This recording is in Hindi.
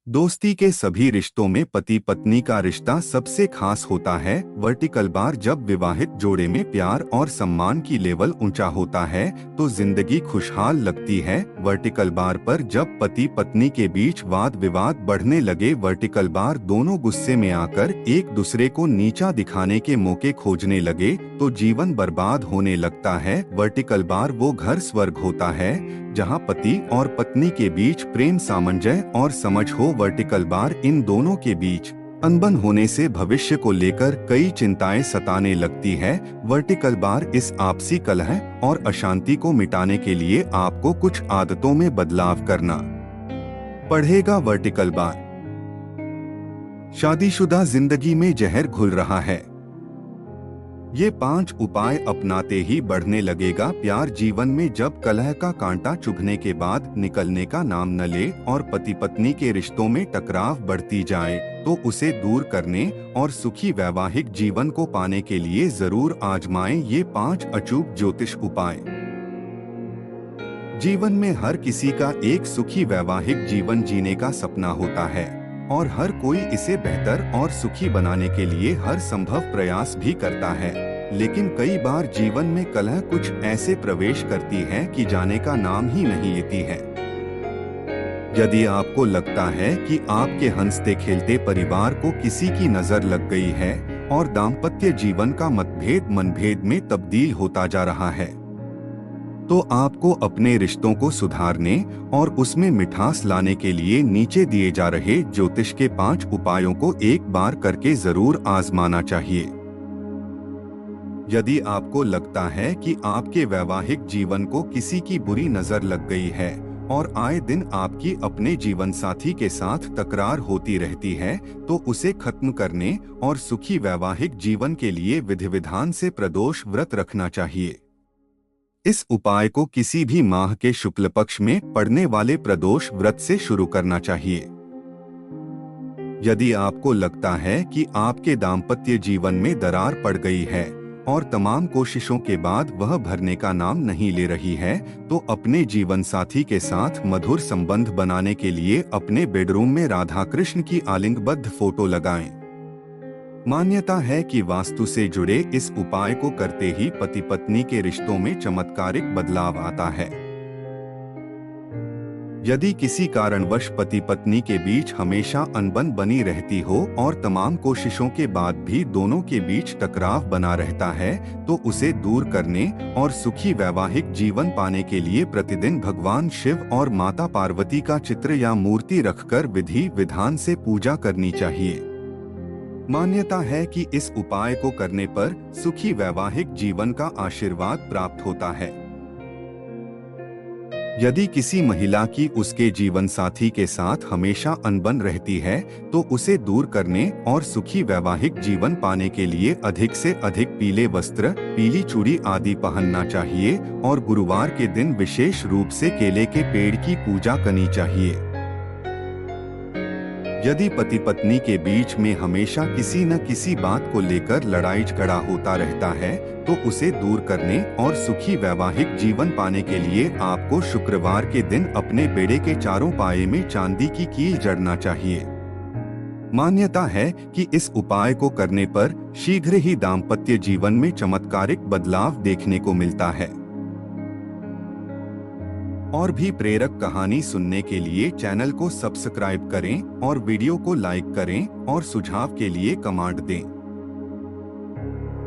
दोस्ती के सभी रिश्तों में पति पत्नी का रिश्ता सबसे खास होता है। वर्टिकल बार जब विवाहित जोड़े में प्यार और सम्मान की लेवल ऊंचा होता है तो जिंदगी खुशहाल लगती है। वर्टिकल बार पर जब पति पत्नी के बीच वाद विवाद बढ़ने लगे, वर्टिकल बार दोनों गुस्से में आकर एक दूसरे को नीचा दिखाने के मौके खोजने लगे तो जीवन बर्बाद होने लगता है। वर्टिकल बार वो घर स्वर्ग होता है जहां पति और पत्नी के बीच प्रेम, सामंजस्य और समझ हो। वर्टिकल बार इन दोनों के बीच अनबन होने से भविष्य को लेकर कई चिंताएं सताने लगती है। वर्टिकल बार इस आपसी कलह और अशांति को मिटाने के लिए आपको कुछ आदतों में बदलाव करना पड़ेगा। वर्टिकल बार शादीशुदा जिंदगी में जहर घुल रहा है। ये 5 उपाय अपनाते ही बढ़ने लगेगा प्यार। जीवन में जब कलह का कांटा चुभने के बाद निकलने का नाम न ले और पति पत्नी के रिश्तों में टकराव बढ़ती जाए तो उसे दूर करने और सुखी वैवाहिक जीवन को पाने के लिए जरूर आजमाएं ये 5 अचूक ज्योतिष उपाय। जीवन में हर किसी का एक सुखी वैवाहिक जीवन जीने का सपना होता है और हर कोई इसे बेहतर और सुखी बनाने के लिए हर संभव प्रयास भी करता है, लेकिन कई बार जीवन में कलह कुछ ऐसे प्रवेश करती है कि जाने का नाम ही नहीं लेती है। यदि आपको लगता है कि आपके हंसते खेलते परिवार को किसी की नजर लग गई है और दाम्पत्य जीवन का मतभेद मनभेद में तब्दील होता जा रहा है, तो आपको अपने रिश्तों को सुधारने और उसमें मिठास लाने के लिए नीचे दिए जा रहे ज्योतिष के 5 उपायों को एक बार करके जरूर आजमाना चाहिए। यदि आपको लगता है कि आपके वैवाहिक जीवन को किसी की बुरी नजर लग गई है और आए दिन आपकी अपने जीवन साथी के साथ तकरार होती रहती है, तो उसे खत्म करने और सुखी वैवाहिक जीवन के लिए विधि विधान से प्रदोष व्रत रखना चाहिए। इस उपाय को किसी भी माह के शुक्ल पक्ष में पड़ने वाले प्रदोष व्रत से शुरू करना चाहिए। यदि आपको लगता है कि आपके दाम्पत्य जीवन में दरार पड़ गई है और तमाम कोशिशों के बाद वह भरने का नाम नहीं ले रही है, तो अपने जीवन साथी के साथ मधुर संबंध बनाने के लिए अपने बेडरूम में राधा कृष्ण की आलिंगबद्ध फोटो लगाएं। मान्यता है कि वास्तु से जुड़े इस उपाय को करते ही पति पत्नी के रिश्तों में चमत्कारिक बदलाव आता है। यदि किसी कारणवश पति पत्नी के बीच हमेशा अनबन बनी रहती हो और तमाम कोशिशों के बाद भी दोनों के बीच टकराव बना रहता है, तो उसे दूर करने और सुखी वैवाहिक जीवन पाने के लिए प्रतिदिन भगवान शिव और माता पार्वती का चित्र या मूर्ति रखकर विधि विधान से पूजा करनी चाहिए। मान्यता है कि इस उपाय को करने पर सुखी वैवाहिक जीवन का आशीर्वाद प्राप्त होता है। यदि किसी महिला की उसके जीवन साथी के साथ हमेशा अनबन रहती है, तो उसे दूर करने और सुखी वैवाहिक जीवन पाने के लिए अधिक से अधिक पीले वस्त्र, पीली चूड़ी आदि पहनना चाहिए और गुरुवार के दिन विशेष रूप से केले के पेड़ की पूजा करनी चाहिए। यदि पति पत्नी के बीच में हमेशा किसी न किसी बात को लेकर लड़ाई झगड़ा होता रहता है, तो उसे दूर करने और सुखी वैवाहिक जीवन पाने के लिए आपको शुक्रवार के दिन अपने बेड़े के चारों पाए में चांदी की कील जड़ना चाहिए। मान्यता है कि इस उपाय को करने पर शीघ्र ही दाम्पत्य जीवन में चमत्कारिक बदलाव देखने को मिलता है। और भी प्रेरक कहानी सुनने के लिए चैनल को सब्सक्राइब करें और वीडियो को लाइक करें और सुझाव के लिए कमेंट दें।